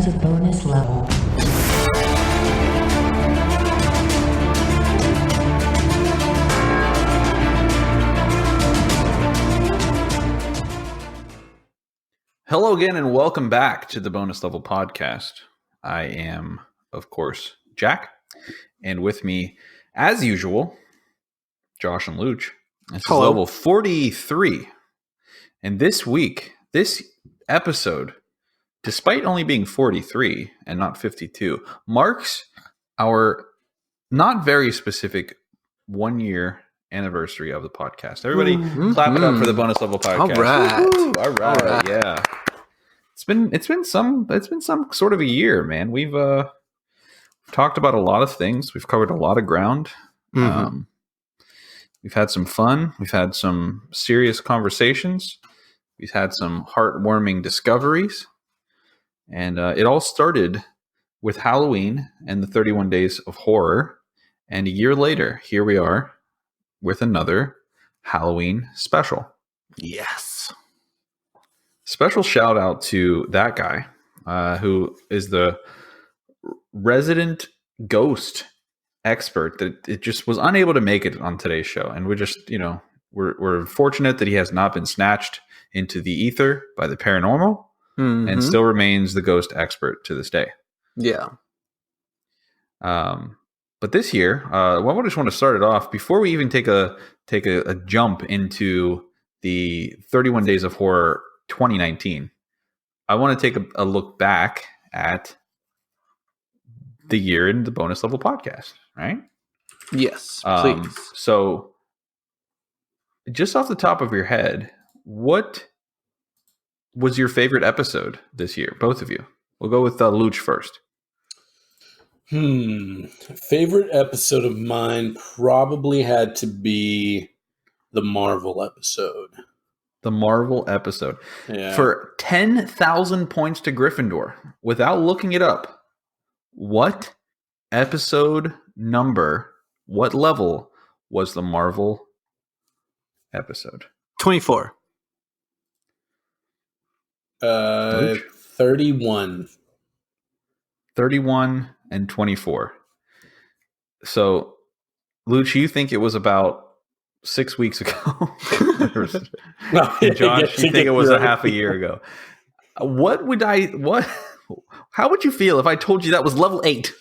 to bonus level. Hello again, and welcome back to the Bonus Level Podcast. I am, of course, Jack, and with me, as usual, Josh and Luch. This is level 43. And this week, this episode, despite only being 43 and not 52, marks our not very specific 1 year anniversary of the podcast. Everybody clap it up for the Bonus Level Podcast. All right. Woo-hoo. All right. Yeah. It's been some sort of a year, man. We've talked about a lot of things. We've covered a lot of ground. We've had some fun. We've had some serious conversations. We've had some heartwarming discoveries. And it all started with Halloween and the 31 Days of Horror. And a year later, here we are with another Halloween special. Yes. Special shout out to that guy who is the resident ghost expert that it just was unable to make it on today's show. And we're just, we're fortunate that he has not been snatched into the ether by the paranormal and still remains the ghost expert to this day. Yeah. But this year, I just want to start it off before we even take a jump into the 31 Days of Horror 2019. I want to take a look back at the year in the Bonus Level Podcast, right? Yes, please. So, just off the top of your head, what was your favorite episode this year? Both of you. We'll go with Luch first. Favorite episode of mine probably had to be the Marvel episode. The Marvel episode. Yeah. For 10,000 points to Gryffindor, without looking it up, what episode number, what level was the Marvel episode? 24. 31. 31 and 24. So, Luch, you think it was about 6 weeks ago? Josh, you think it was a half a year ago? How would you feel if I told you that was level 8?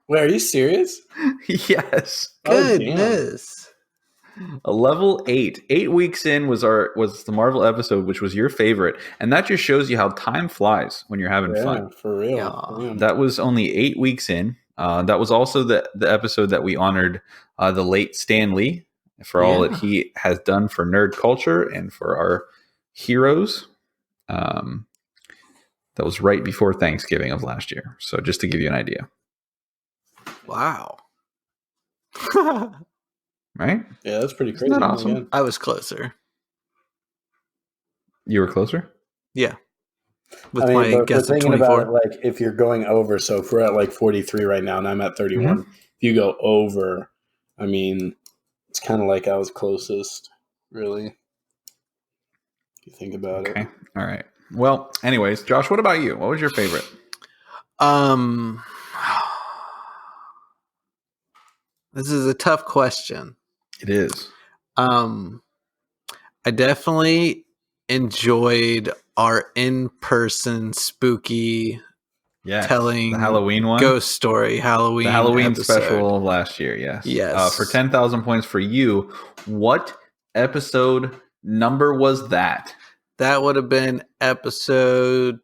Wait, are you serious? Yes. Goodness. A level 8. 8 weeks in was the Marvel episode, which was your favorite, and that just shows you how time flies when you're having fun. For real. Yeah. That was only 8 weeks in. That was also the episode that we honored the late Stan Lee for all that he has done for nerd culture and for our heroes. That was right before Thanksgiving of last year. So just to give you an idea. Wow. Right? Yeah, that's pretty crazy. Isn't that awesome? Man. I was closer. You were closer? Yeah. With I mean, my guess of thinking 24. about it, like if you're going over, so if we're at like 43 right now and I'm at 31, if you go over, I mean, it's kind of like I was closest, really. If you think about it. Okay. All right. Well, anyways, Josh, what about you? What was your favorite? This is a tough question. It is. I definitely enjoyed our in-person spooky telling the Halloween one, ghost story Halloween episode. special of last year. Yes. For 10,000 points for you, what episode number was that? That would have been episode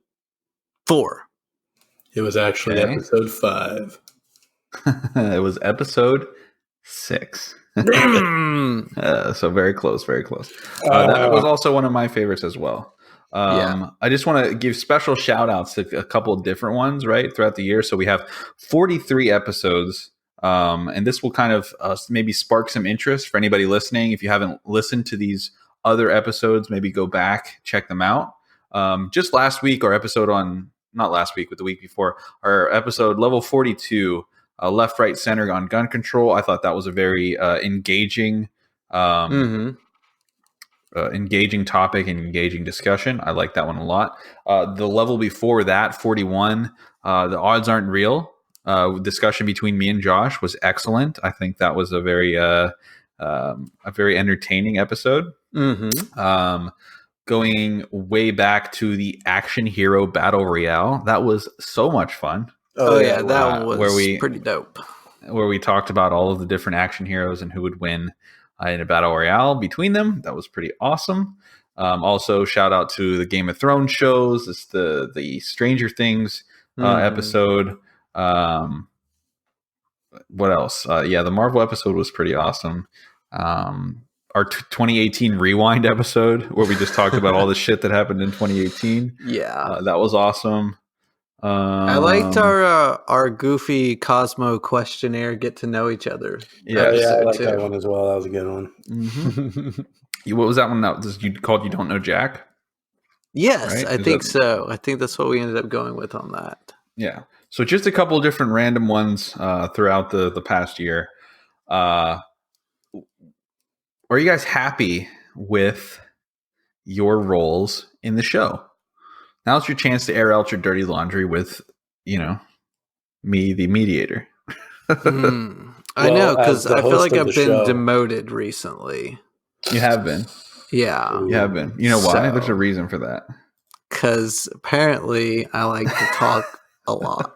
4. It was actually episode 5. It was episode 6. So very close, very close. That was also one of my favorites as well. I just want to give special shout outs to a couple of different ones, right, throughout the year. So we have 43 episodes, and this will kind of maybe spark some interest for anybody listening. If you haven't listened to these other episodes, maybe go back, check them out. Just last week, our episode on, not last week, but the week before, our episode level 42, left, right, center on gun control. I thought that was a very engaging engaging topic and engaging discussion. I like that one a lot. The level before that, 41, the odds aren't real. Discussion between me and Josh was excellent. I think that was a very entertaining episode. Mm-hmm. Going way back to the Action Hero Battle Royale, that was so much fun. Oh yeah, that one was pretty dope. Where we talked about all of the different action heroes and who would win in a battle royale between them. That was pretty awesome. Also, shout out to the Game of Thrones shows. It's the Stranger Things episode. What else? The Marvel episode was pretty awesome. Our 2018 Rewind episode, where we just talked about all the shit that happened in 2018. Yeah, that was awesome. I liked our goofy Cosmo questionnaire, get to know each other. Yeah, I like that one as well. That was a good one. Mm-hmm. What was that one that you called You Don't Know Jack? Yes, right? I think so. I think that's what we ended up going with on that. Yeah. So just a couple of different random ones throughout the past year. Are you guys happy with your roles in the show? Now's your chance to air out your dirty laundry with, me, the mediator. I know, because I feel like I've been demoted recently. You have been. Yeah. You have been. You know why? There's a reason for that. Because apparently I like to talk a lot.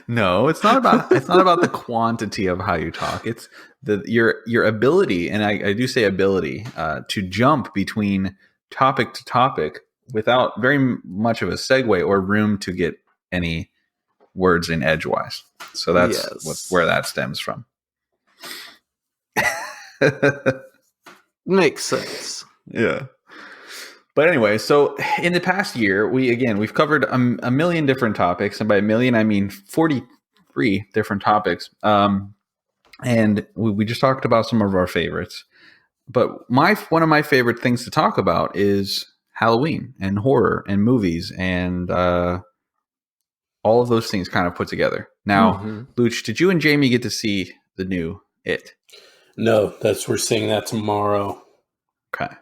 No, it's not about the quantity of how you talk. It's your ability, and I do say ability, to jump between topic to topic without very much of a segue or room to get any words in edgewise. So that's where that stems from. Makes sense. Yeah. But anyway, so in the past year, we've covered a million different topics, and by a million I mean 43 different topics. And we just talked about some of our favorites. But one of my favorite things to talk about is Halloween and horror and movies and all of those things kind of put together. Now, Luch, did you and Jamie get to see the new It? No, we're seeing that tomorrow. Okay.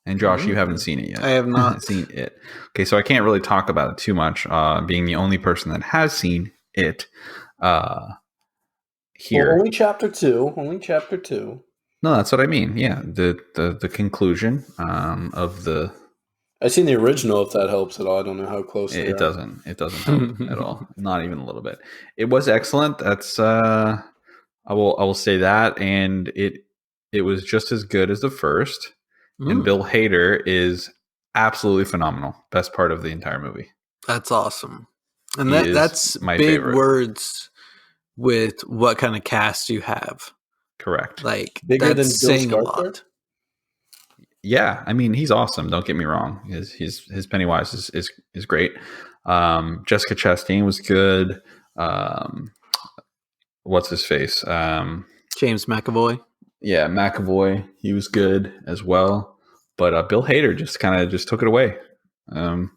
And Josh, you haven't seen it yet. I have not seen it. Okay, so I can't really talk about it too much, being the only person that has seen it here. Well, only chapter two. No, that's what I mean. Yeah, the conclusion of the. I've seen the original. If that helps at all, I don't know how close it doesn't. It doesn't help at all. Not even a little bit. It was excellent. That's I will say that, and it was just as good as the first. And Bill Hader is absolutely phenomenal. Best part of the entire movie. That's awesome. And that's my big favorite. Words with what kind of cast you have. Correct. Like bigger than saying Bill a lot. Yeah, I mean, he's awesome. Don't get me wrong. His Pennywise is great. Jessica Chastain was good. What's his face? James McAvoy. Yeah, McAvoy. He was good as well. But Bill Hader just took it away. I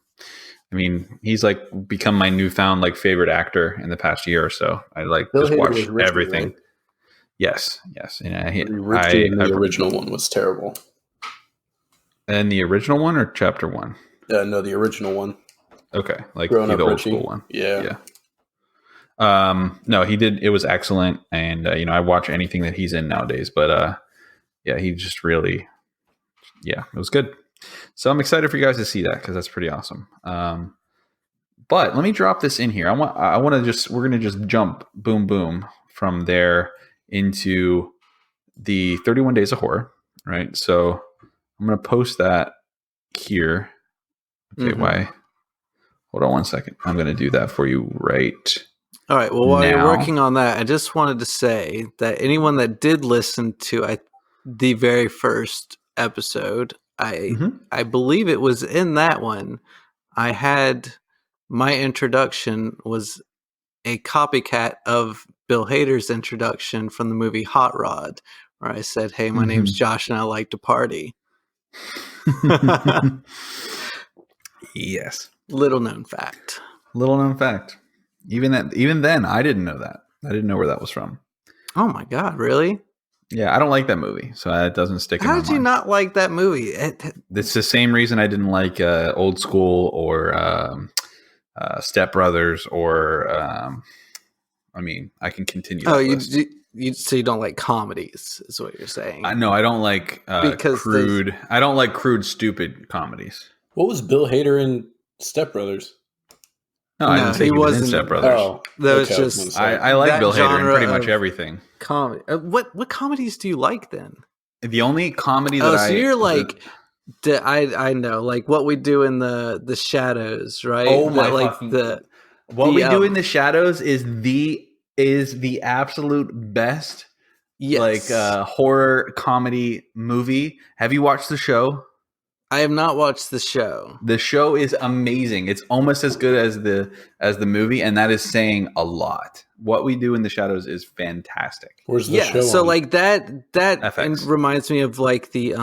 mean, he's like become my newfound favorite actor in the past year or so. I Bill just Hader watch Richie, everything. Right? Yes. And the original one was terrible. And the original one or chapter one? No, the original one. Okay, like the old Richie. School one. Yeah. No, he did. It was excellent, and I watch anything that he's in nowadays. But he just really, it was good. So I'm excited for you guys to see that because that's pretty awesome. But let me drop this in here. We're gonna just jump boom from there into the 31 Days of Horror, right? So I'm gonna post that here. Okay, why? Hold on one second. I'm gonna do that for you right. All right. Well, while you're working on that, I just wanted to say that anyone that did listen to the very first episode, I believe it was in that one. I had my introduction was a copycat of Bill Hader's introduction from the movie Hot Rod, where I said, "Hey, my name's Josh, and I like to party." Yes. Little known fact. Even then, I didn't know that. I didn't know where that was from. Oh my God! Really? Yeah, I don't like that movie, so it doesn't stick in my mind. How did you not like that movie? It's the same reason I didn't like Old School or Step Brothers or I mean, I can continue. Oh, so you don't like comedies, is what you're saying? No, I don't like crude. I don't like crude, stupid comedies. What was Bill Hader in Step Brothers? No, I didn't say he wasn't in Step Brothers. Oh, that was just. I like Bill Hader in pretty much everything. Comedy. What comedies do you like then? The only comedy that so you're like. I know, like What We Do in the Shadows, right? Oh my! What We Do in the Shadows is the absolute best, horror comedy movie. Have you watched the show? I have not watched the show. The show is amazing. It's almost as good as the movie, and that is saying a lot. What We Do in the Shadows is fantastic. Where's the show? So on? like that FX. reminds me of like the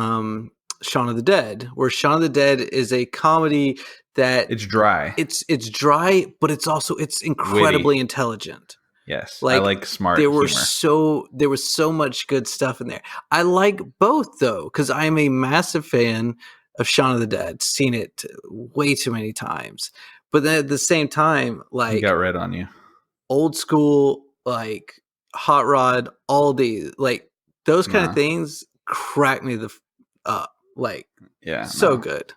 Shaun of the Dead, where Shaun of the Dead is a comedy that it's dry. It's dry, but it's incredibly intelligent. Yes, I like smart. There humor. There was so much good stuff in there. I like both though, because I'm a massive fan of Shaun of the Dead. Seen it way too many times, but then at the same time, like you got red on you. Old School, like Hot Rod, all these like those kind of things crack me up. Like good.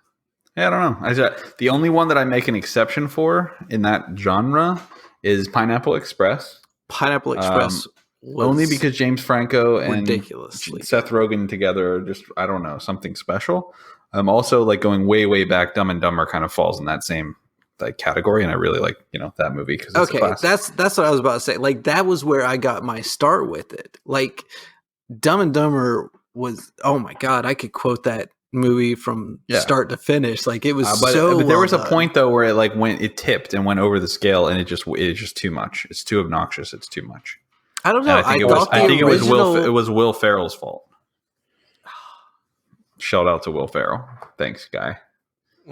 Yeah, I don't know. The only one that I make an exception for in that genre is Pineapple Express. Pineapple Express. Only because James Franco and ridiculously Seth Rogen together are just, I don't know, something special. I'm also like going way, way back. Dumb and Dumber kind of falls in that same category, and I really like that movie because it's a classic. That's what I was about to say. Like that was where I got my start with it. Like Dumb and Dumber was, oh my god, I could quote that movie from start to finish. Like it was but there was a point though where it tipped and went over the scale, and it is just too much. It's too obnoxious. It's too much. I don't know. I think it was Will Ferrell's fault. Shout out to Will Ferrell. Thanks, guy.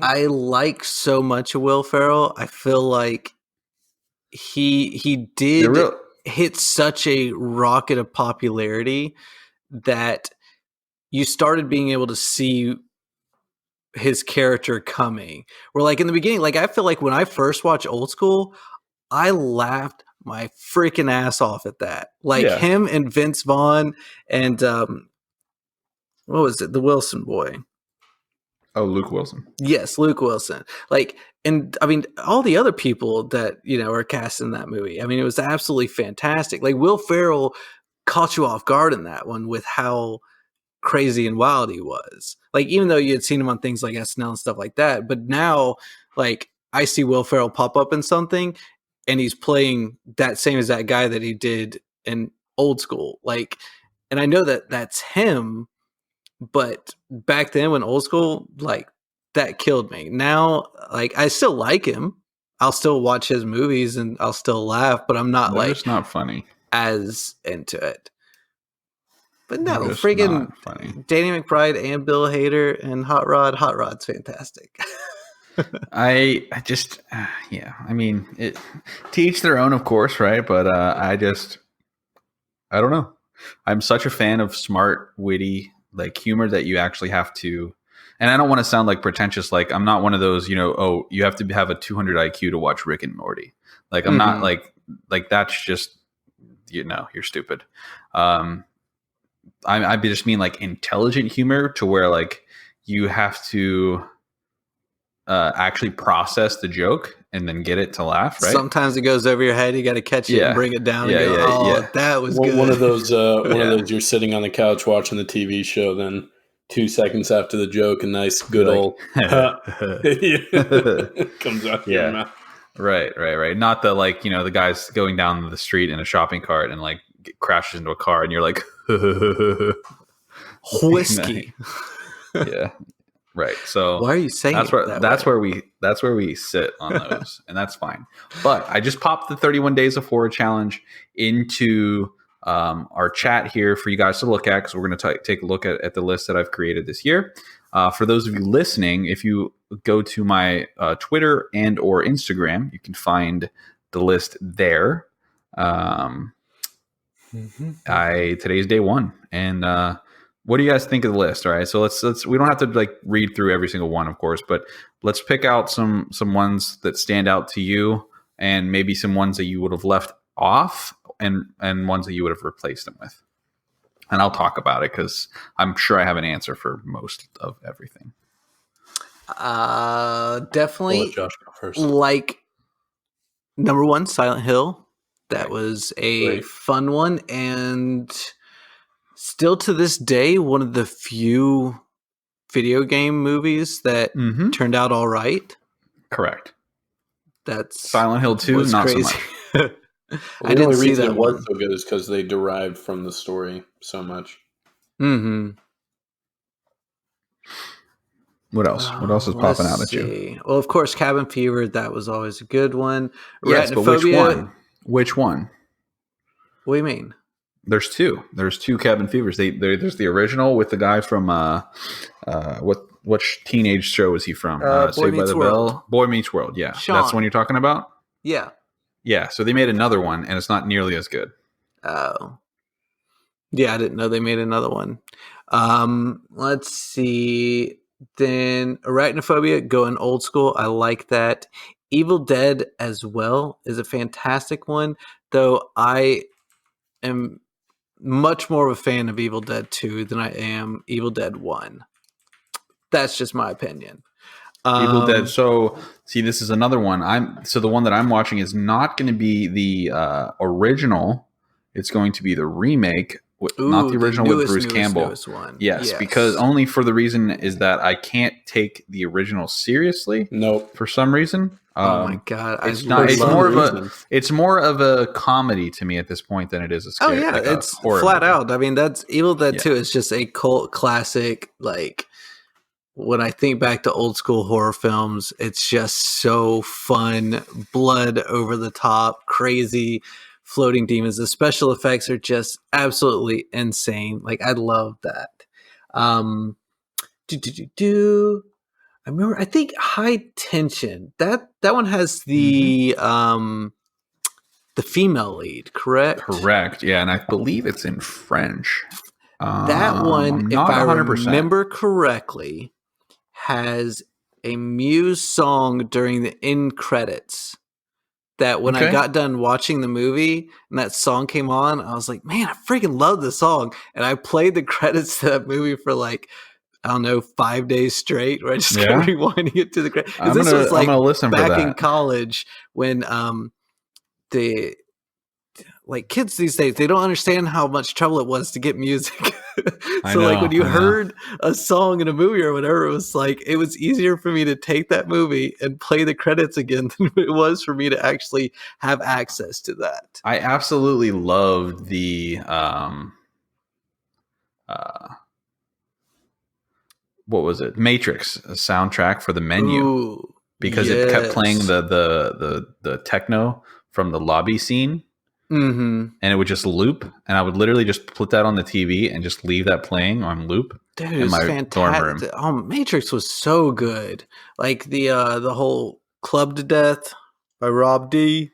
I like so much of Will Ferrell. I feel like he did hit such a rocket of popularity that you started being able to see his character coming. Where like in the beginning, like I feel like when I first watched Old School, I laughed my freaking ass off at that. Like him and Vince Vaughn and what was it? The Wilson boy. Oh, Luke Wilson. Yes, Luke Wilson. Like, and I mean, all the other people that, are cast in that movie. I mean, it was absolutely fantastic. Like Will Ferrell caught you off guard in that one with how crazy and wild he was. Like, even though you had seen him on things like SNL and stuff like that, but now, like, I see Will Ferrell pop up in something and he's playing that same as that guy that he did in Old School. Like, and I know that that's him, but back then when Old School, like, that killed me. Now, like, I still like him. I'll still watch his movies and I'll still laugh, but I'm not it's not funny as into it. But no, friggin' Danny McBride and Bill Hader and Hot Rod. Hot Rod's fantastic. I just, I mean, to each their own, of course, right? But I don't know. I'm such a fan of smart, witty, like humor that you actually have to, and I don't want to sound like pretentious. Like I'm not one of those, you have to have a 200 IQ to watch Rick and Morty. Like I'm not like that's just, you're stupid. I just mean like intelligent humor to where like you have to actually process the joke and then get it to laugh, right? Sometimes it goes over your head. You got to catch it and bring it down. And go, that was good. One of those, of those. You're sitting on the couch watching the TV show. Then 2 seconds after the joke, a nice good old comes out your mouth. Right. Not the the guy's going down the street in a shopping cart and like crashes into a car, and you're like, whiskey. Yeah. Right. So why are you saying that's where we sit on those, and that's fine. But I just popped the 31 Days of Horror challenge into our chat here for you guys to look at, because we're going to take a look at the list that I've created this year. For those of you listening, if you go to my Twitter and or Instagram, you can find the list there. Today's day one. And what do you guys think of the list? All right, so let's we don't have to like read through every single one, of course, but let's pick out some ones that stand out to you, and maybe some ones that you would have left off, and ones that you would have replaced them with. And I'll talk about it because I'm sure I have an answer for most of everything. Definitely. Josh go first. Like number 1, Silent Hill. That was a fun one, and still to this day, one of the few video game movies that turned out all right. Correct. That's Silent Hill 2, not crazy. so much. I didn't see that it was so good is because they derived from the story so much. Mm-hmm. What else? What else is popping out at you? Well, of course, Cabin Fever. That was always a good one. Yes, but which one? Which one? What do you mean? There's two. There's two Cabin Fevers. There's the original with the guy from what teenage show is he from? Saved by the Bell. Boy Meets World. Yeah, Sean. That's the one you're talking about. Yeah. Yeah. So they made another one, and it's not nearly as good. Oh. Yeah, I didn't know they made another one. Let's see. Then Arachnophobia, going old school. I like that. Evil Dead as well is a fantastic one, though I am much more of a fan of Evil Dead 2 than I am Evil Dead 1. That's just my opinion. Evil Dead. So, see, this is another one. The one that I'm watching is not going to be the original. It's going to be the remake. Not the original with Bruce Campbell. One. Yes, because only for the reason is that I can't take the original seriously. Nope. For some reason. Oh my god! It's more of a comedy to me at this point than it is a scary. Oh yeah, it's flat out. I mean, that's Evil Dead 2 is just a cult classic. Like when I think back to old school horror films, it's just so fun, blood over the top, crazy. Floating demons. The special effects are just absolutely insane. Like I love that. I remember. I think High Tension. That one has the female lead. Correct. Correct. Yeah, and I believe it's in French. That one, if I remember correctly, has a Muse song during the end credits. That when I got done watching the movie and that song came on, I was like, man, I freaking love this song. And I played the credits to that movie for like, I don't know, 5 days straight, where I just kept rewinding it to the credits. I'm gonna listen back in college when the like kids these days, they don't understand how much trouble it was to get music. So when you heard a song in a movie or whatever, it was easier for me to take that movie and play the credits again than it was for me to actually have access to that. I absolutely loved the what was it? Matrix soundtrack for the menu. Because it kept playing the techno from the lobby scene. Mm-hmm. And it would just loop, and I would literally just put that on the TV and just leave that playing on loop. Dude, it was fantastic. Oh, Matrix was so good. Like the whole Club to Death by Rob D.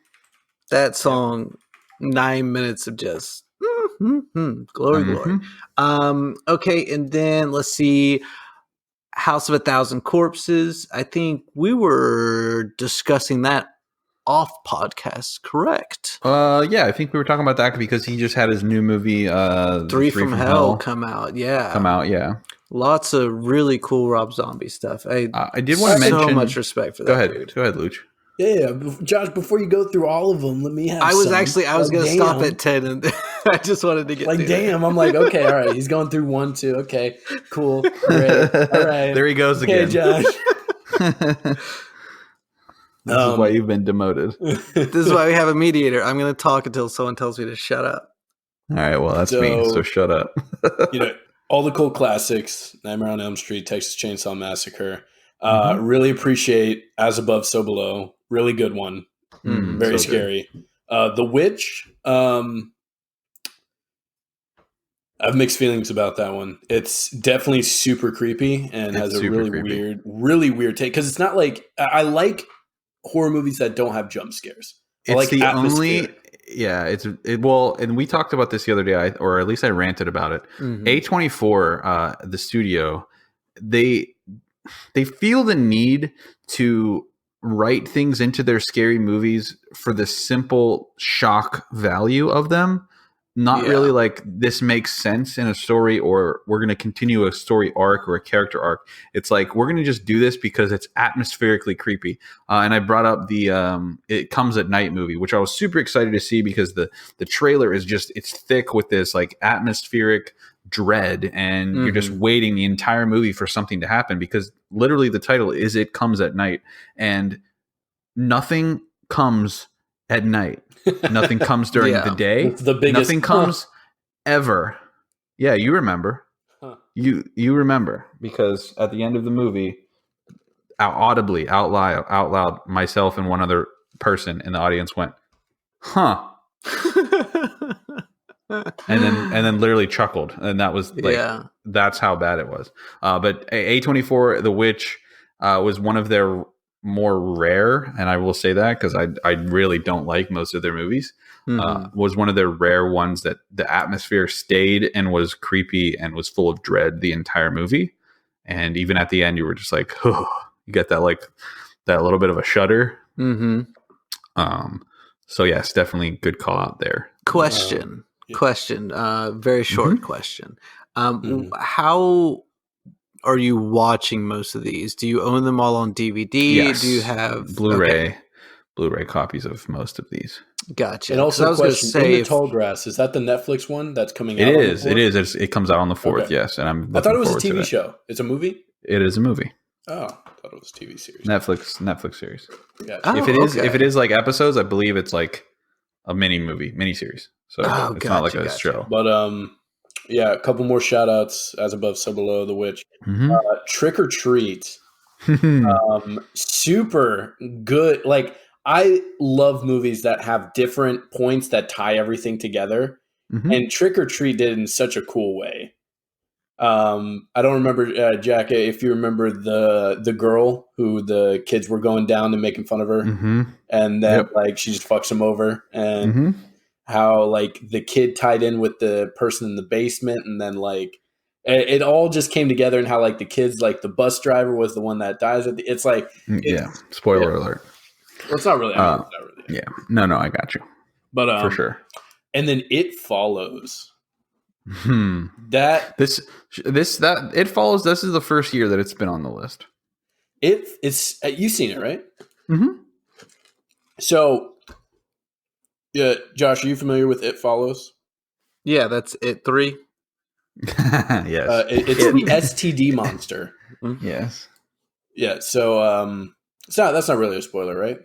That song, 9 minutes of just glory. Okay, and then let's see, House of a Thousand Corpses. I think we were discussing that off podcast, correct? Yeah, I think we were talking about that because he just had his new movie, Three from Hell come out. Yeah. Lots of really cool Rob Zombie stuff. I did want to mention so much respect for that. Go ahead, Luch. Yeah, Josh. Before you go through all of them, let me have. I was going to stop at 10, and I just wanted to get like, damn. I'm like, okay, all right. He's going through 1, 2. Okay, cool, great, all right. There he goes again, Josh. This is why you've been demoted. This is why we have a mediator. I'm going to talk until someone tells me to shut up. All right, well, that's me, so shut up. All the cult classics, Nightmare on Elm Street, Texas Chainsaw Massacre. Really appreciate As Above, So Below. Really good one. Very so scary. The Witch. I have mixed feelings about that one. It's definitely super creepy and has a really weird take. Because it's not like – I like horror movies that don't have jump scares. It's Yeah, and we talked about this the other day, or at least I ranted about it. Mm-hmm. A24, the studio, they feel the need to write things into their scary movies for the simple shock value of them. Not really like this makes sense in a story, or we're going to continue a story arc or a character arc. It's like, we're going to just do this because it's atmospherically creepy. And I brought up the It Comes at Night movie, which I was super excited to see because the trailer is just, it's thick with this like atmospheric dread, and you're just waiting the entire movie for something to happen, because literally the title is It Comes at Night, and nothing comes at night. Nothing comes during the day. It's the biggest. Nothing comes ever. Yeah, you remember. You remember, because at the end of the movie, audibly, out loud, myself and one other person in the audience went, "Huh." and then literally chuckled, and that was like, that's how bad it was. But A24, The Witch, was one of their more rare, and I will say that because I really don't like most of their movies. Was one of their rare ones that the atmosphere stayed and was creepy and was full of dread the entire movie. And even at the end, you were just like, oh, you get that little bit of a shudder. So yes, definitely good call out there. Question. Very short question. How are you watching most of these? Do you own them all on DVD? Yes. Do you have Blu-ray copies of most of these? Gotcha. And also, I was going to say, In the Tall Grass, is that the Netflix one that's coming out? It is. It comes out on the 4th. Okay. Yes, and I thought it was a TV show. It's a movie. It is a movie. Oh, I thought it was a TV series. Netflix series. Gotcha. If it is like episodes, I believe it's like a mini series. So it's not like a show. But a couple more shout outs, As Above, So Below, The Witch. Trick or Treat. Super good. Like, I love movies that have different points that tie everything together. And Trick or Treat did it in such a cool way. I don't remember, Jack, if you remember the girl who the kids were going down and making fun of her. And then like she just fucks him over. And how like the kid tied in with the person in the basement, and then like it all just came together, and how like the kids, like the bus driver was the one that dies at the, it's like spoiler alert. Well, it's not really. It's not really. Yeah, no, I got you. But for sure. And then It Follows. That It Follows. This is the first year that it's been on the list. It's you've seen it, right? So. Yeah, Josh, are you familiar with It Follows? Yeah, that's It 3. Yes. It's the STD monster. Yes. Yeah, so that's not really a spoiler, right?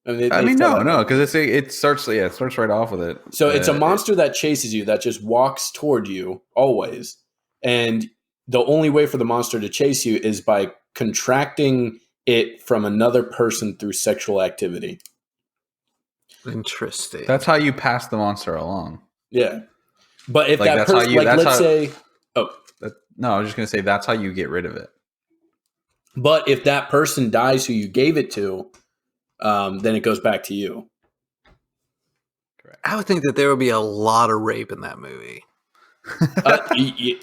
I mean, no, because it starts right off with it. So it's a monster that chases you, that just walks toward you always, and the only way for the monster to chase you is by contracting it from another person through sexual activity. Interesting. That's how you pass the monster along. Yeah, but if that person, let's say, I was just gonna say that's how you get rid of it. But if that person dies who you gave it to, then it goes back to you. Correct. I would think that there would be a lot of rape in that movie.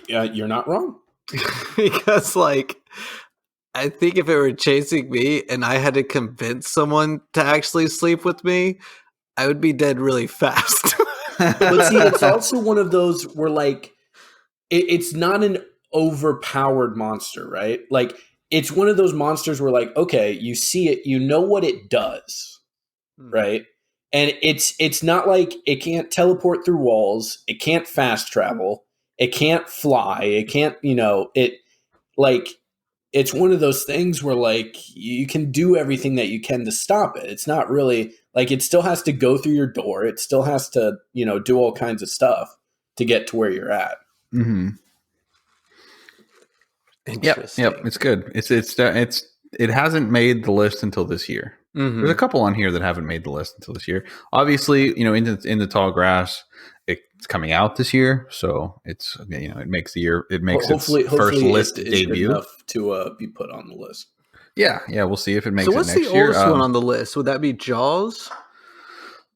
You're not wrong, because like, I think if it were chasing me and I had to convince someone to actually sleep with me, I would be dead really fast. But see, it's also one of those where like, it's not an overpowered monster, right? Like, it's one of those monsters where like, okay, you see it, you know what it does, right? And it's not like it can't teleport through walls, it can't fast travel, it can't fly, it can't, it's one of those things where like you can do everything that you can to stop it. It's not really like, it still has to go through your door. It still has to, do all kinds of stuff to get to where you're at. Yep. It's good. It hasn't made the list until this year. There's a couple on here that haven't made the list until this year. Obviously, in the Tall Grass, it's coming out this year, so it's it makes the year. It makes hopefully first list debut enough to be put on the list. Yeah, we'll see if it makes. So what's it next the year. oldest one on the list? Would that be Jaws?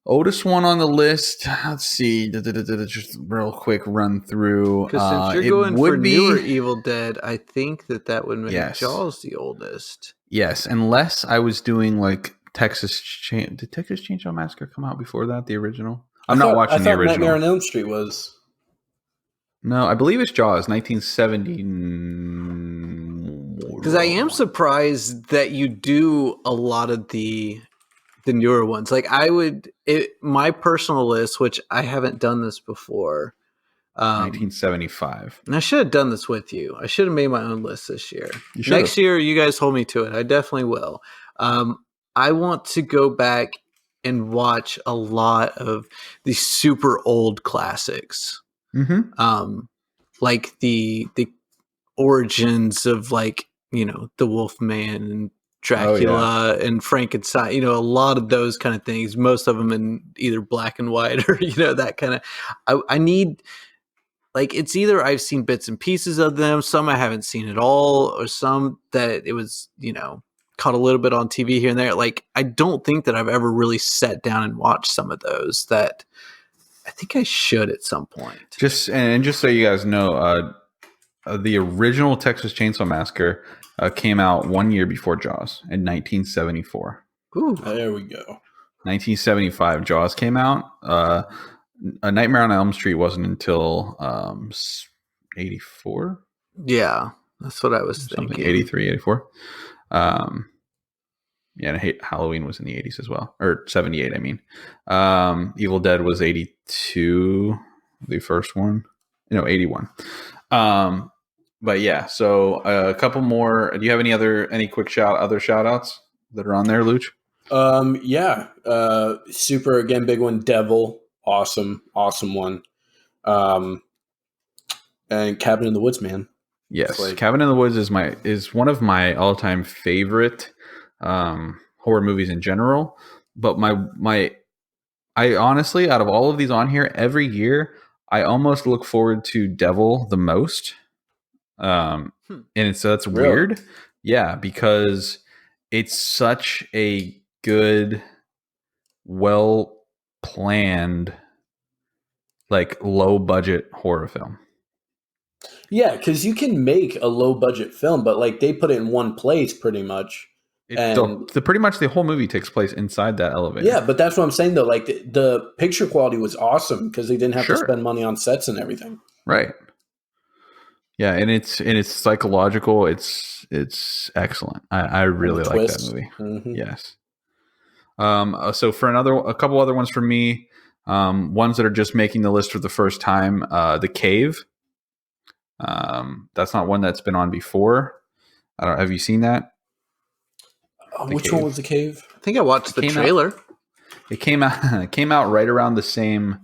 Oldest one on the list. Let's see. Just real quick run through. Because since you're going for newer Evil Dead, I think that would make Jaws the oldest. Yes, unless I was doing like Texas Chainsaw. Did Texas Chainsaw Massacre come out before that? The original. I'm not watching the original. Nightmare on Elm Street was. No, I believe it's Jaws, 1970. Because I am surprised that you do a lot of the newer ones. Like my personal list, which I haven't done this before. 1975. And I should have done this with you. I should have made my own list this year. Next year, you guys hold me to it. I definitely will. I want to go back and watch a lot of the super old classics. Mm-hmm. Like the origins of like, the Wolfman and Dracula and Frankenstein, a lot of those kind of things, most of them in either black and white or, that kind of, I need, like, it's either I've seen bits and pieces of them, some I haven't seen at all, or some that it was, caught a little bit on TV here and there. Like, I don't think that I've ever really sat down and watched some of those that I think I should at some point. Just so you guys know, the original Texas Chainsaw Massacre came out 1 year before Jaws in 1974. Ooh, there we go. 1975, Jaws came out. A Nightmare on Elm Street wasn't until 84. Yeah, that's what I was thinking. 83, 84. Halloween was in the 80s as well, or 78. I mean, Evil Dead was 82, the first one. 81. But yeah, so a couple more. Do you have any quick other shout outs that are on there, Luch? Yeah. Super, again, big one. Devil. Awesome one. And Cabin in the Woods, man. Yes. Cabin in the Woods is one of my all time favorite, horror movies in general. But I honestly, out of all of these on here, every year, I almost look forward to Devil the most. And that's really weird. Yeah, because it's such a good, well planned, like low budget horror film. Yeah, because you can make a low budget film, but like they put it in one place pretty much. Pretty much the whole movie takes place inside that elevator. Yeah, but that's what I'm saying though. Like the picture quality was awesome because they didn't have to spend money on sets and everything. Right. Yeah, and it's psychological. It's excellent. I really like that movie. Mm-hmm. Yes. So for a couple other ones for me, ones that are just making the list for the first time, The Cave. That's not one that's been on before. Have you seen that? Which one was The Cave? I think I watched the trailer. It came out right around the same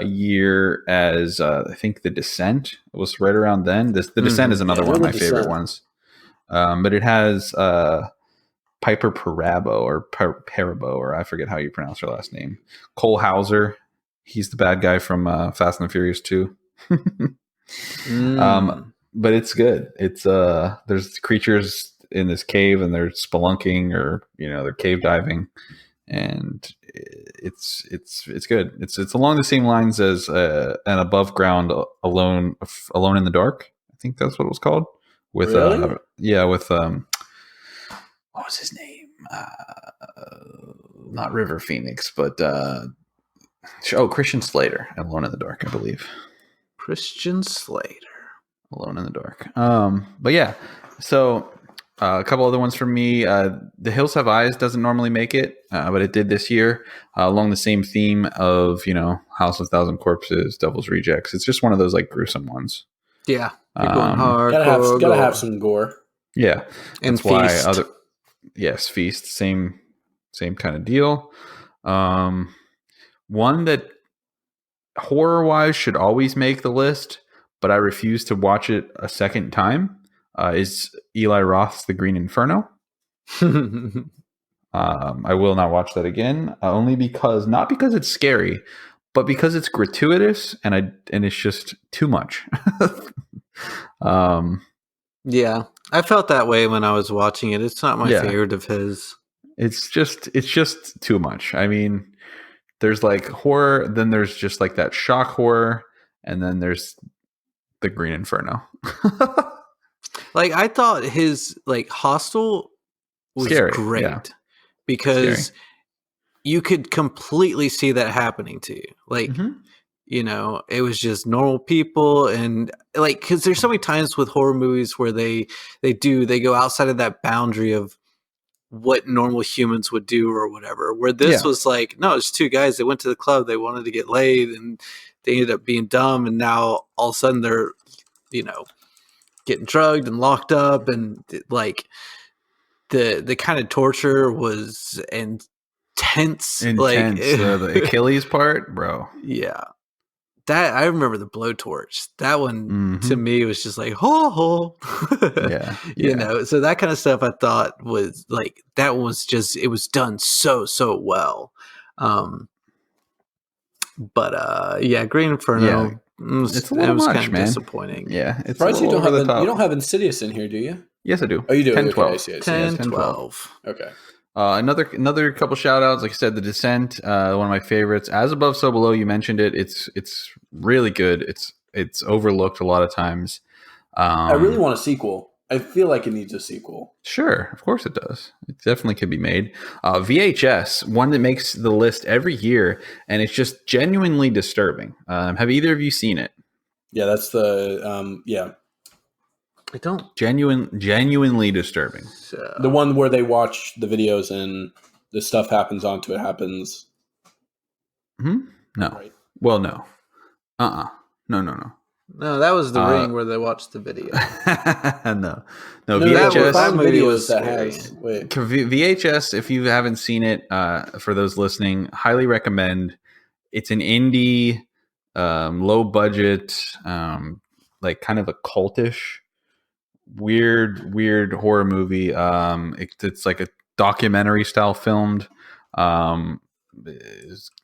year as I think The Descent. It was right around then. The Descent is another one of my favorite ones. But it has Piper Perabo or I forget how you pronounce her last name. Cole Hauser. He's the bad guy from Fast and the Furious 2. But it's good. It's there's creatures in this cave and they're spelunking or they're cave diving, and it's good. It's along the same lines as an above ground Alone in the Dark. I think that's what it was called. With really? With what was his name? Not River Phoenix, but Christian Slater. Alone in the Dark, I believe. Christian Slater. Alone in the Dark. But yeah, so a couple other ones for me. The Hills Have Eyes doesn't normally make it, but it did this year, along the same theme of House of 1,000 Corpses, Devil's Rejects. It's just one of those like gruesome ones. Yeah, you're going hard. Gotta have some gore. Yeah, and that's Feast. Feast, same kind of deal. One that horror wise should always make the list, but I refuse to watch it a second time, is Eli Roth's The Green Inferno. I will not watch that again, only because, not because it's scary, but because it's gratuitous and it's just too much. Yeah, I felt that way when I was watching it. It's not my favorite of his. It's just too much. I mean, there's like horror, then there's just like that shock horror, and then there's the Green Inferno. Like I thought his like Hostel was Scary, great yeah. because Scary. you could completely see that happening to you. Like, you know, it was just normal people, and like, because there's so many times with horror movies where they go outside of that boundary of what normal humans would do or whatever, where this was like, no, it's two guys that went to the club, they wanted to get laid, and they ended up being dumb, and now all of a sudden they're, you know, getting drugged and locked up, and like the kind of torture was intense. Like the Achilles part, bro. Yeah. That I remember the blowtorch. That one to me was just like, ho. Yeah. You know, so that kind of stuff I thought was like, that was just, it was done so well. But yeah, Green Inferno. It's a little much, kind of man. Disappointing. Yeah, it's surprised you don't have Insidious in here, do you? Yes, I do. Oh, you do. 10, okay, 12. I see. 10, 12. Okay. Another couple shout outs. Like I said, The Descent, one of my favorites. As Above, So Below. You mentioned it. It's really good. It's overlooked a lot of times. I really want a sequel. I feel like it needs a sequel. Sure, of course it does. It definitely could be made. VHS, one that makes the list every year, and it's just genuinely disturbing. Have either of you seen it? Yeah, that's the yeah. I don't. Genuinely disturbing. So. The one where they watch the videos and the stuff happens onto it happens. No. Right. Well, no. No. No, that was the Ring where they watched the video. No, VHS. That videos that scary. has. Wait. VHS, if you haven't seen it, for those listening, highly recommend. It's an indie, low budget, like kind of a cultish, weird horror movie. It's like a documentary style filmed.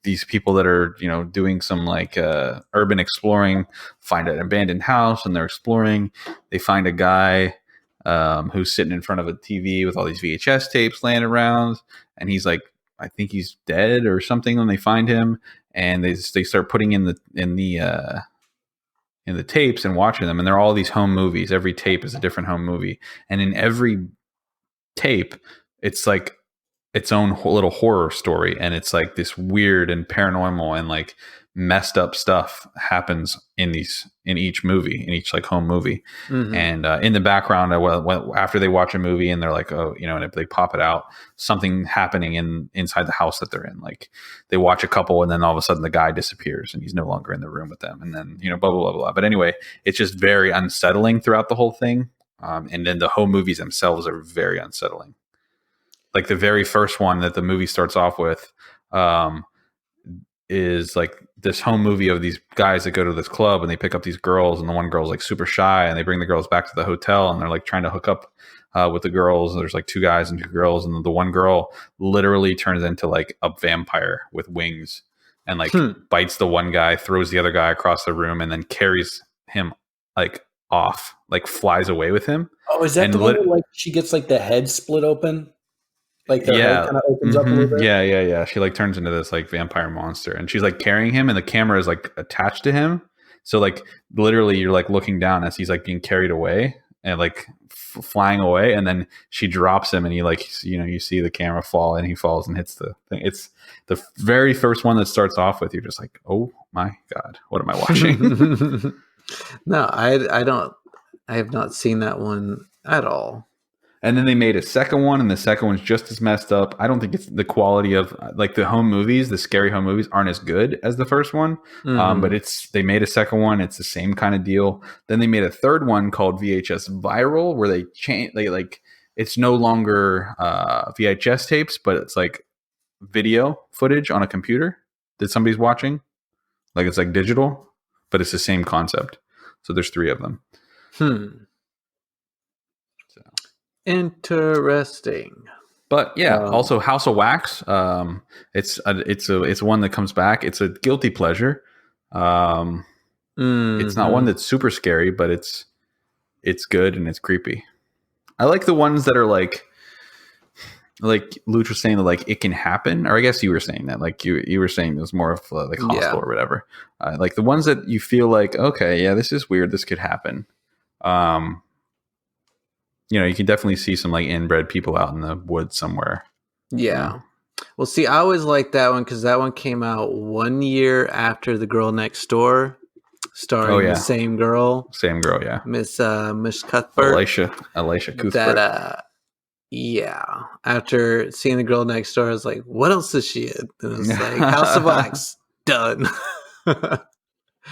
These people that are, you know, doing some like urban exploring find an abandoned house, and they're exploring. They find a guy who's sitting in front of a TV with all these VHS tapes laying around, and he's like, I think he's dead or something when they find him, and they start putting in the tapes and watching them, and they're all these home movies. Every tape is a different home movie, and in every tape it's like its own little horror story, and it's like this weird and paranormal and like messed up stuff happens in each movie, in each like home movie. And in the background, after they watch a movie and they're like, oh, you know, and if they pop it out, something happening inside the house that they're in. Like they watch a couple, and then all of a sudden the guy disappears and he's no longer in the room with them, and then, you know, blah blah blah blah. But anyway, it's just very unsettling throughout the whole thing, and then the home movies themselves are very unsettling. Like the very first one that the movie starts off with is like this home movie of these guys that go to this club and they pick up these girls, and the one girl's like super shy, and they bring the girls back to the hotel, and they're like trying to hook up with the girls. There's like two guys and two girls, and the one girl literally turns into like a vampire with wings and like bites the one guy, throws the other guy across the room, and then carries him like off, like flies away with him. Oh, is that the one where like she gets like the head split open? Like the head kind of opens up a little bit? Yeah. She like turns into this like vampire monster, and she's like carrying him, and the camera is like attached to him. So like literally you're like looking down as he's like being carried away and like flying away, and then she drops him, and he like, you know, you see the camera fall, and he falls and hits the thing. It's the very first one that starts off with, you're just like, oh my God, what am I watching? No, I have not seen that one at all. And then they made a second one, and the second one's just as messed up. I don't think it's the quality of like the home movies, the scary home movies aren't as good as the first one. But they made a second one. It's the same kind of deal. Then they made a third one called VHS Viral, where it's no longer VHS tapes, but it's like video footage on a computer that somebody's watching. Like it's like digital, but it's the same concept. So there's 3 of them. Interesting. But yeah, also House of Wax. It's one that comes back. It's a guilty pleasure. It's not one that's super scary, but it's good and it's creepy. I like the ones that are like like Luch was saying that like it can happen, or I guess you were saying that like you were saying it was more of like hostile or whatever. Like the ones that you feel like, okay, yeah, this is weird, this could happen. You know, you can definitely see some like inbred people out in the woods somewhere. Yeah. You know? Well, see, I always liked that one because that one came out 1 year after The Girl Next Door, starring the same girl. Same girl, yeah. Miss Cuthbert. Elisha Cuthbert. That, yeah. After seeing The Girl Next Door, I was like, what else is she in? And it was like, House of Wax, done.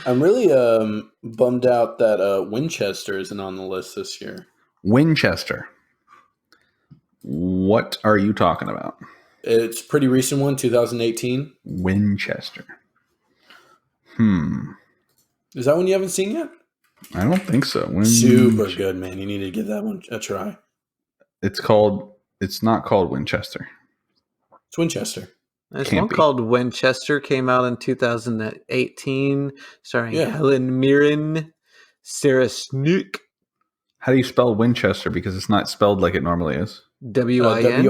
I'm really bummed out that Winchester isn't on the list this year. Winchester. What are you talking about? It's a pretty recent one, 2018. Winchester. Is that one you haven't seen yet? I don't think so. Super good, man. You need to give that one a try. It's not called Winchester. It's Winchester. There's one called Winchester, came out in 2018, starring Helen Mirren, Sarah Snook. How do you spell Winchester? Because it's not spelled like it normally is. WINCHESTER.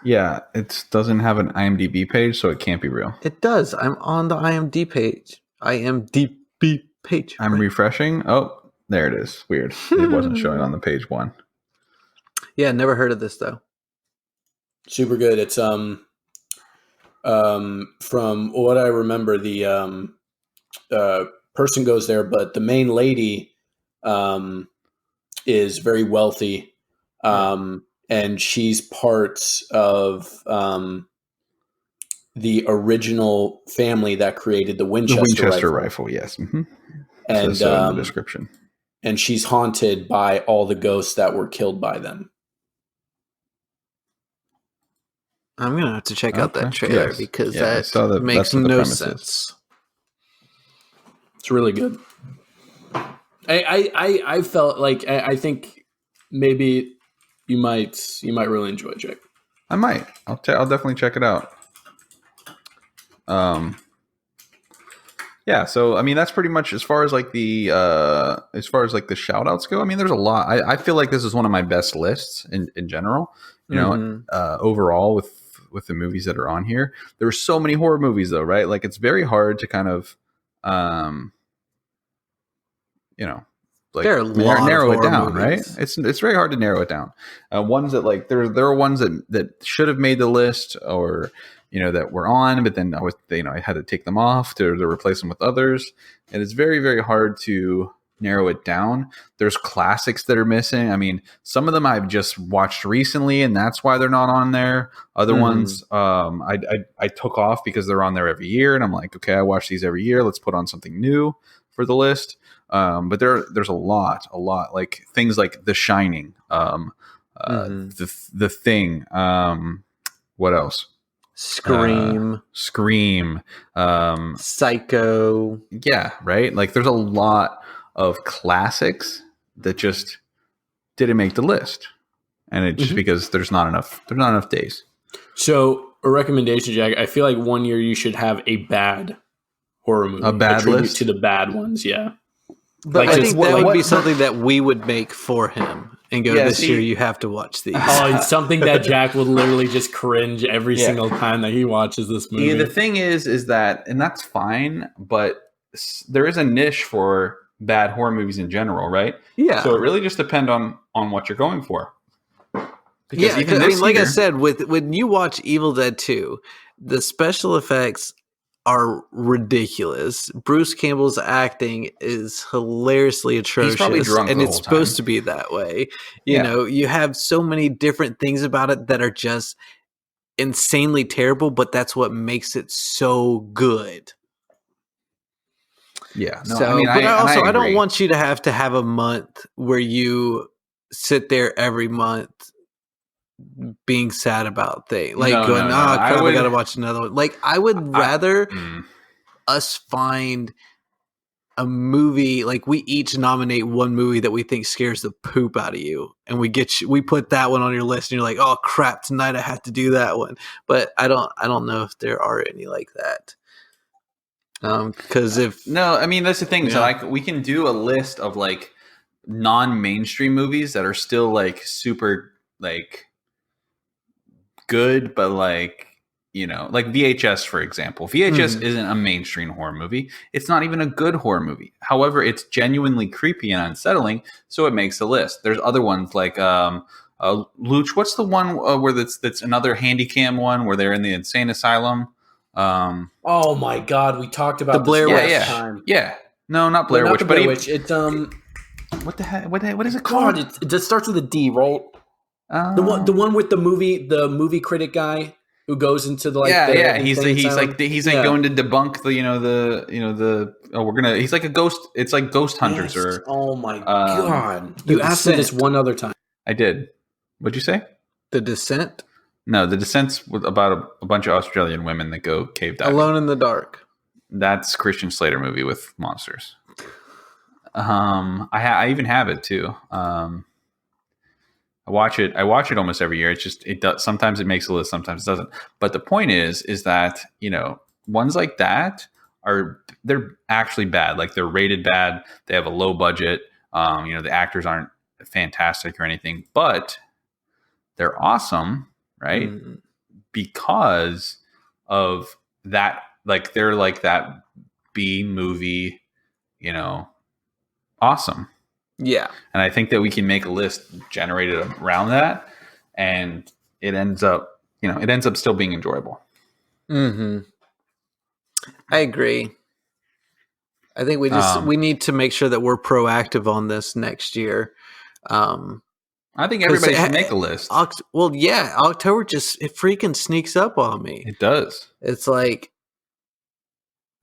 Yeah, it doesn't have an IMDb page, so it can't be real. It does. I'm on the IMDb page. I'm refreshing. Oh, there it is. Weird. It wasn't showing on the page one. Yeah, never heard of this though. Super good. It's from what I remember, the person goes there, but the main lady is very wealthy, and she's part of the original family that created the Winchester rifle. Yes, and so in the description, and she's haunted by all the ghosts that were killed by them. I'm gonna have to check out that trailer because that makes no sense. It's really good. I felt like I think maybe you might really enjoy it, Jake. I might. I'll definitely check it out. Yeah. So I mean, that's pretty much as far as like the shout outs go. I mean, there's a lot. I feel like this is one of my best lists in general. You know, overall with the movies that are on here. There were so many horror movies though, right? Like it's very hard to kind of you know, like narrow it down, movies. Right? It's very hard to narrow it down. Ones that like there are ones that should have made the list, or you know, that were on, but then I had to take them off to replace them with others, and it's very, very hard to narrow it down. There's classics that are missing. I mean, some of them I've just watched recently, and that's why they're not on there. Other ones I took off because they're on there every year, and I'm like, okay, I watch these every year. Let's put on something new for the list. But there's a lot like things like The Shining, the Thing. What else? Scream, Psycho. Yeah, right. Like there's a lot of classics that just didn't make the list, and it's just because there's not enough days. So a recommendation, Jack. I feel like 1 year you should have a bad horror movie, a bad list to the bad ones. Yeah. But like I think that would be something that we would make for him and go, this year you have to watch these. Oh, it's something that Jack would literally just cringe every single time that he watches this movie. Yeah, the thing is that, and that's fine, but there is a niche for bad horror movies in general, right? Yeah. So it really just depends on what you're going for. Because even I mean, like I said, when you watch Evil Dead 2, the special effects are ridiculous. Bruce Campbell's acting is hilariously atrocious. He's probably drunk and it's supposed to be that way. You know, you have so many different things about it that are just insanely terrible, but that's what makes it so good. Yeah. No, so, I mean, I don't want you to have a month where you sit there every month being sad about things, like going, crap, I gotta watch another one. Like I would rather us find a movie, like we each nominate one movie that we think scares the poop out of you, and we put that one on your list, and you're like, oh crap, tonight I have to do that one. But I don't know if there are any like that. Because no, I mean that's the thing. So like we can do a list of like non-mainstream movies that are still like super like good, but like, you know, like VHS, for example. VHS isn't a mainstream horror movie. It's not even a good horror movie. However, it's genuinely creepy and unsettling, so it makes the list. There's other ones like Luch. What's the one where that's another Handycam one where they're in the insane asylum? Oh my God, we talked about the Blair Witch. Yeah. No, not Blair Witch, Blair Witch. It's what the heck? What is it called? God, it just starts with a D, right? The one with the movie critic guy who goes into the he's like going to debunk he's like a ghost. It's like Ghost Hunters or oh my God, you asked me this one other time. I did. What'd you say? The Descent? No, The Descent's about a bunch of Australian women that go cave diving. Alone in the Dark. That's Christian Slater movie with monsters. I even have it too. I watch it almost every year. It's just, it does. Sometimes it makes a list, sometimes it doesn't. But the point is that, you know, ones like that they're actually bad. Like they're rated bad. They have a low budget. You know, the actors aren't fantastic or anything, but they're awesome, right? Because of that, like they're like that B movie, you know, awesome. Yeah. And I think that we can make a list generated around that, and it ends up still being enjoyable. I agree. I think we need to make sure that we're proactive on this next year. I think everybody should make a list. October it freaking sneaks up on me. It does. It's like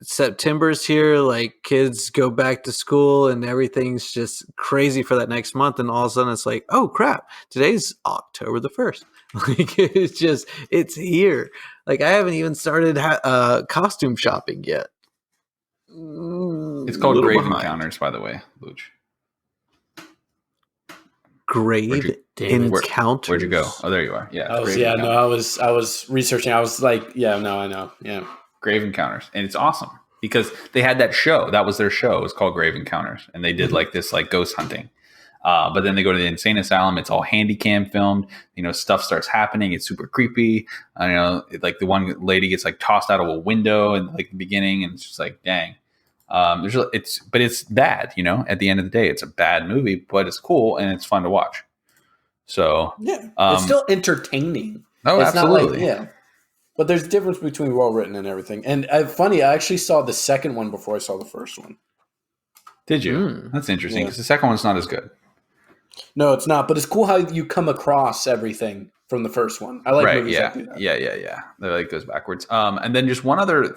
September's here, like kids go back to school and everything's just crazy for that next month, and all of a sudden it's like, oh crap, today's October the 1st. Like it's here. Like I haven't even started costume shopping yet. It's called Grave Encounters, by the way, Luch. Grave Encounters. Where'd you go? Oh, there you are. Yeah. I was researching. I was like, I know. Yeah. Grave Encounters, and it's awesome because they had that show. That was their show. It was called Grave Encounters, and they did like this like ghost hunting. But then they go to the insane asylum. It's all Handycam filmed. You know, stuff starts happening. It's super creepy. You know, like the one lady gets like tossed out of a window in like the beginning, and it's just like, dang. But it's bad. You know, at the end of the day, it's a bad movie, but it's cool and it's fun to watch. So yeah, it's still entertaining. Oh, it's absolutely. Not like, but there's a difference between well written and everything. And funny, I actually saw the second one before I saw the first one. Did you? That's interesting because the second one's not as good. No, it's not. But it's cool how you come across everything from the first one. I like movies that do that. Yeah. That like goes backwards. And then just one other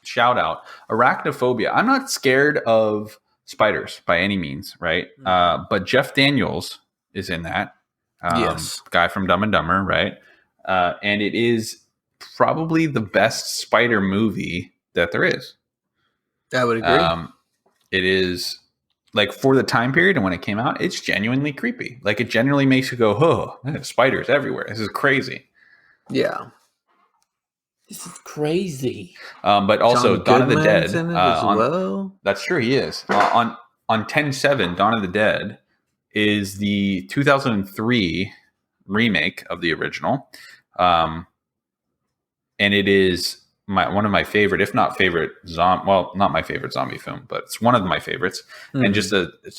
shout out: Arachnophobia. I'm not scared of spiders by any means, right? But Jeff Daniels is in that. Yes, guy from Dumb and Dumber, right? And it is probably the best spider movie that there is. I would agree. It is like for the time period and when it came out, it's genuinely creepy. Like it genuinely makes you go, "Oh, there's spiders everywhere. This is crazy." Yeah, this is crazy. But also Dawn of the Dead. In it as well. That's true. He is on 10/7. Dawn of the Dead is the 2003 remake of the original. And it is one of my favorite, if not favorite, not my favorite zombie film, but it's one of my favorites. And it's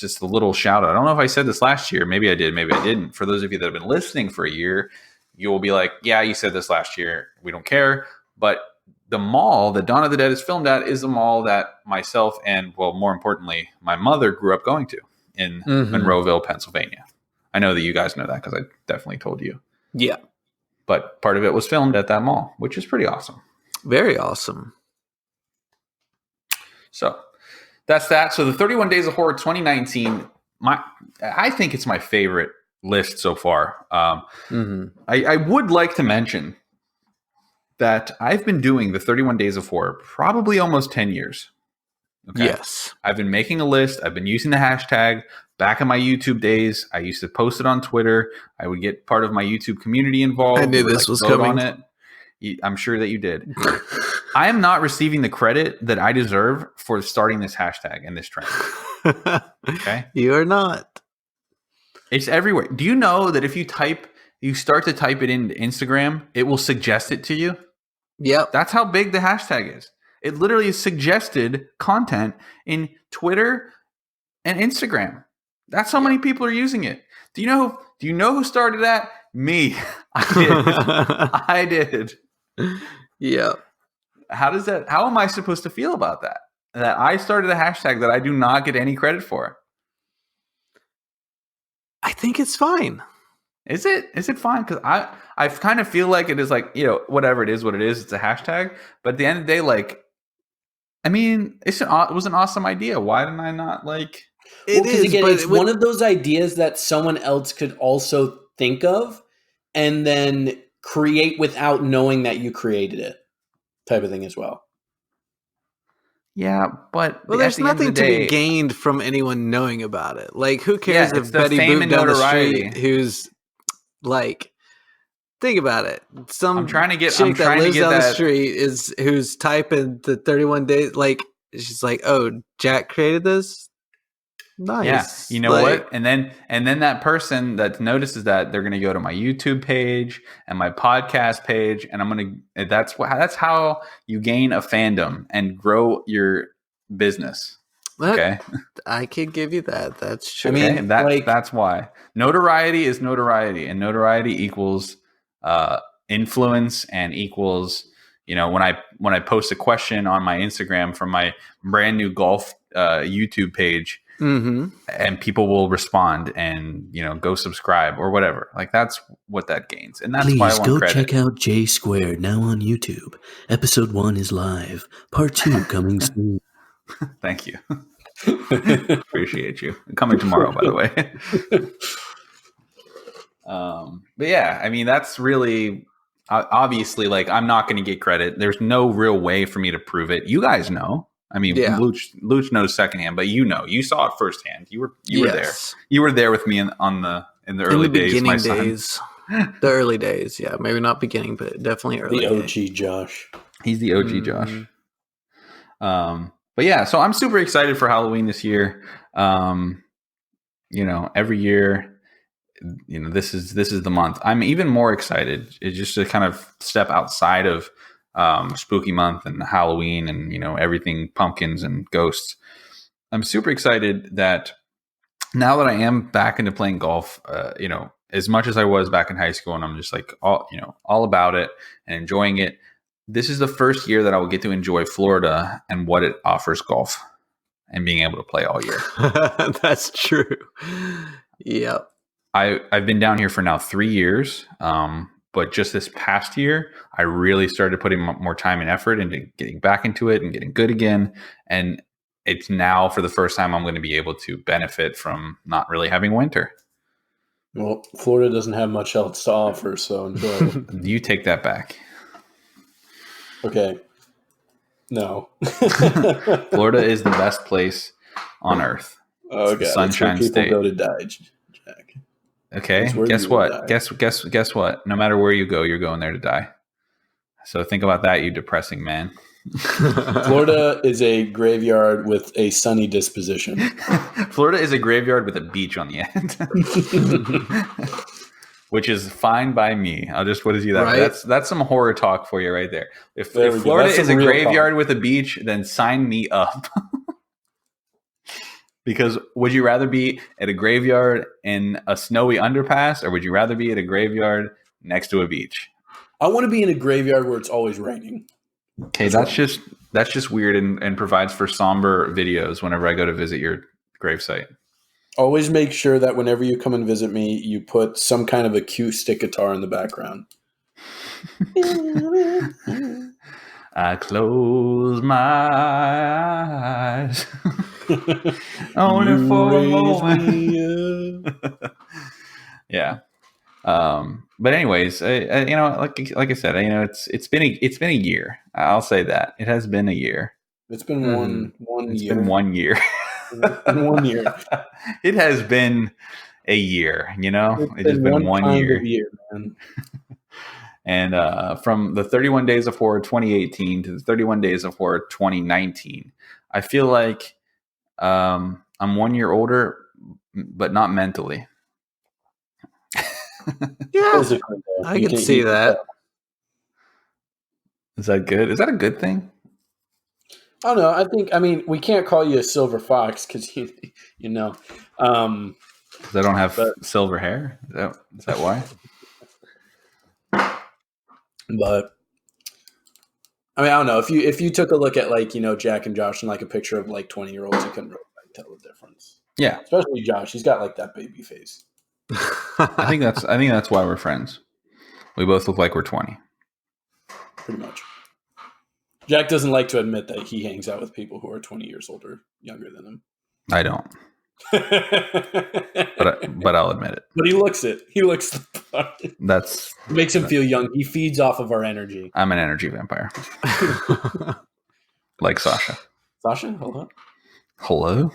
just a little shout out. I don't know if I said this last year. Maybe I did. Maybe I didn't. For those of you that have been listening for a year, you will be like, yeah, you said this last year. We don't care. But the mall that Dawn of the Dead is filmed at is the mall that myself and, well, more importantly, my mother grew up going to in Monroeville, Pennsylvania. I know that you guys know that because I definitely told you. Yeah. But part of it was filmed at that mall, which is pretty awesome. Very awesome. So that's that. So the 31 Days of Horror 2019, I think it's my favorite list so far. I would like to mention that I've been doing the 31 Days of Horror probably almost 10 years. Okay? Yes. I've been making a list. I've been using the hashtag. Back in my YouTube days, I used to post it on Twitter. I would get part of my YouTube community involved. I knew this was coming. On it. I'm sure that you did. I am not receiving the credit that I deserve for starting this hashtag and this trend. Okay. You are not. It's everywhere. Do you know that if you start to type it into Instagram, it will suggest it to you? Yep. That's how big the hashtag is. It literally is suggested content in Twitter and Instagram. That's how many people are using it. Do you know who started that? Me. I did. Yeah. How am I supposed to feel about that? That I started a hashtag that I do not get any credit for. I think it's fine. Is it fine? Because I kind of feel like it is like, whatever it is, what it is, it's a hashtag. But at the end of the day, like, I mean, it was an awesome idea. Why didn't I not like it? Because again, it's one of those ideas that someone else could also think of and then create without knowing that you created it, type of thing as well. Yeah, but there's nothing to be gained from anyone knowing about it. Like, who cares if Betty Boop down the street, who's like, think about it. I'm trying to get chick that lives down the street who's typing the 31 days. Like, she's like, "Oh, Jack created this. Nice." Yeah, you know what? And then that person that notices that, they're going to go to my YouTube page and my podcast page, and that's how you gain a fandom and grow your business. Okay, I could give you that. That's true. I mean, that's why notoriety is notoriety, and notoriety equals influence and equals, when I post a question on my Instagram from my brand new golf YouTube page, and people will respond and go subscribe or whatever. Like, that's what that gains, and that's why I want credit. Check out J Squared now on YouTube. Episode 1 is live. Part 2 coming soon. Thank you. Appreciate you. Coming tomorrow, by the way. But yeah, I mean, that's really obviously, like, I'm not going to get credit. There's no real way for me to prove it. You guys know. I mean, Luch knows secondhand, but you saw it firsthand. You were there. You were there with me in the early days. My days. The early days, yeah, maybe not beginning, but definitely early. The OG Josh. He's the OG Josh. But yeah, so I'm super excited for Halloween this year. Every year, this is the month. I'm even more excited. It's just to kind of step outside of spooky month and Halloween and everything pumpkins and ghosts. I'm super excited that now that I am back into playing golf, as much as I was back in high school, and I'm just like all about it and enjoying it. This is the first year that I will get to enjoy Florida and what it offers golf and being able to play all year. That's true. Yep. I've been down here for now 3 years. But just this past year, I really started putting more time and effort into getting back into it and getting good again. And it's now, for the first time, I'm going to be able to benefit from not really having winter. Well, Florida doesn't have much else to offer, so enjoy it. You take that back. Okay. No. Florida is the best place on earth. Okay. Sunshine State. People go to die, Jack. Okay. Guess what? Guess what? No matter where you go, you're going there to die. So think about that, you depressing man. Florida is a graveyard with a sunny disposition. Florida is a graveyard with a beach on the end. Which is fine by me. I'll just put it to you that way. That's some horror talk for you right there. If Florida is a graveyard with a beach, then sign me up. Because would you rather be at a graveyard in a snowy underpass, or would you rather be at a graveyard next to a beach? I want to be in a graveyard where it's always raining. Okay, that's just weird and provides for somber videos whenever I go to visit your gravesite. Always make sure that whenever you come and visit me, you put some kind of acoustic guitar in the background. I close my eyes only for a moment. Yeah. But anyways, like I said, it's been a year. I'll say that it has been a year. It's been one It's year. been 1 year. In 1 year. It has been a year, It's just been 1 year. Man. And from the 31 Days of Horror 2018 to the 31 Days of Horror 2019, I feel like I'm 1 year older, but not mentally. Yeah, I can see that. Is that good? Is that a good thing? I don't know. I mean, we can't call you a silver fox because you know. Because I don't have silver hair. Is that why? But I mean, I don't know. If you took a look at like, Jack and Josh and like a picture of like 20-year-olds, you couldn't really tell the difference. Yeah, especially Josh. He's got like that baby face. I think that's why we're friends. We both look like we're 20. Pretty much. Jack doesn't like to admit that he hangs out with people who are 20 years younger than him. I don't. but I'll admit it. But he looks it. He looks the part. It makes him feel young. He feeds off of our energy. I'm an energy vampire. Like Sasha. Sasha, hello. Hello.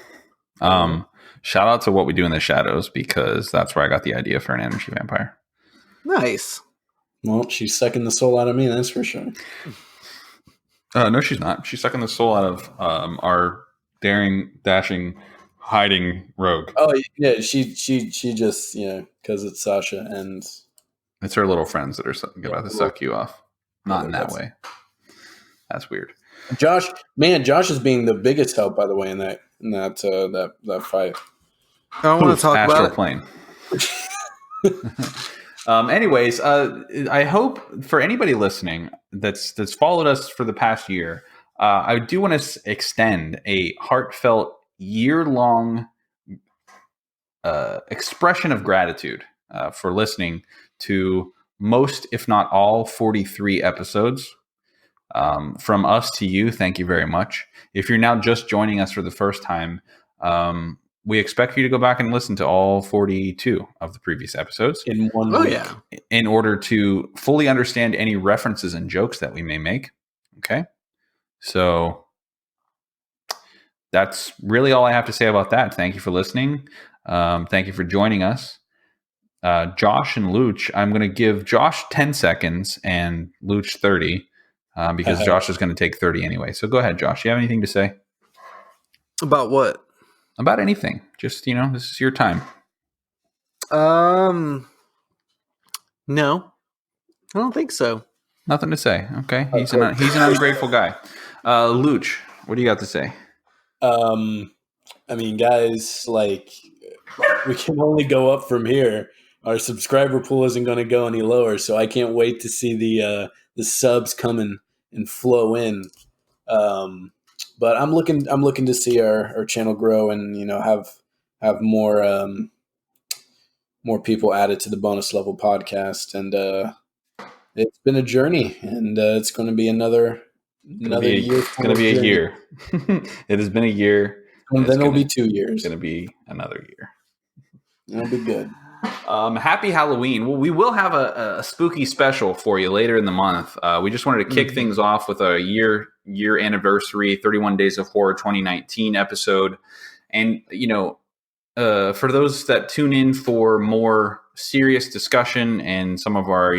Shout out to What We Do in the Shadows, because that's where I got the idea for an energy vampire. Nice. Well, she's sucking the soul out of me, that's for sure. No, she's not. She's sucking the soul out of our daring, dashing, hiding rogue. Oh yeah, she just because it's Sasha and it's her little friends that are about to suck you off. Not in that way. That's weird. Josh is being the biggest help, by the way, in that fight. I don't want to talk about plane. Anyways, I hope for anybody listening that's followed us for the past year, I do want to extend a heartfelt year-long expression of gratitude for listening to most, if not all, 43 episodes. From us to you, thank you very much. If you're now just joining us for the first time, we expect you to go back and listen to all 42 of the previous episodes in one week. Yeah, in order to fully understand any references and jokes that we may make. Okay, so that's really all I have to say about that. Thank you for listening. Thank you for joining us. Josh and Luch, I'm going to give Josh 10 seconds and Luch 30 because Josh is going to take 30 anyway. So go ahead, Josh. Do you have anything to say? About what? About anything. Just, this is your time. No, I don't think so. Nothing to say. Okay. He's an ungrateful guy. Luch, what do you got to say? I mean, guys, like, we can only go up from here. Our subscriber pool isn't going to go any lower, so I can't wait to see the subs come and flow in. But I'm looking to see our channel grow and have more people added to the bonus level podcast. And it's been a journey, and it's going to be another year. It's going to be a year. It has been a year. And then it'll be 2 years. It's going to be another year. It'll be good. Happy Halloween. Well, we will have a spooky special for you later in the month. We just wanted to kick things off with a year anniversary, 31 Days of Horror 2019 episode. And, for those that tune in for more serious discussion and some of our,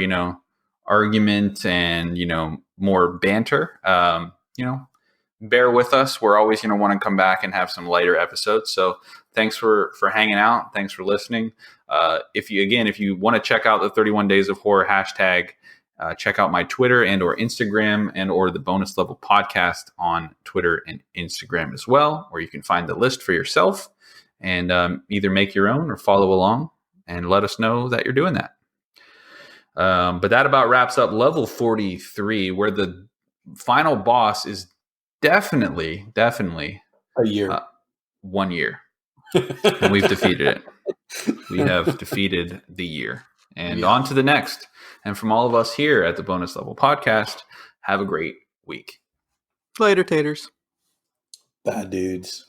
argument and, more banter, bear with us. We're always going to want to come back and have some lighter episodes. So thanks for hanging out. Thanks for listening. If you want to check out the 31 Days of Horror hashtag, check out my Twitter and or Instagram and or the Bonus Level Podcast on Twitter and Instagram as well, where you can find the list for yourself and either make your own or follow along and let us know that you're doing that. But that about wraps up level 43, where the final boss is definitely a year. 1 year. And we've defeated it. We have defeated the year. And on to the next. And from all of us here at the Bonus Level Podcast, have a great week. Later, taters. Bye, dudes.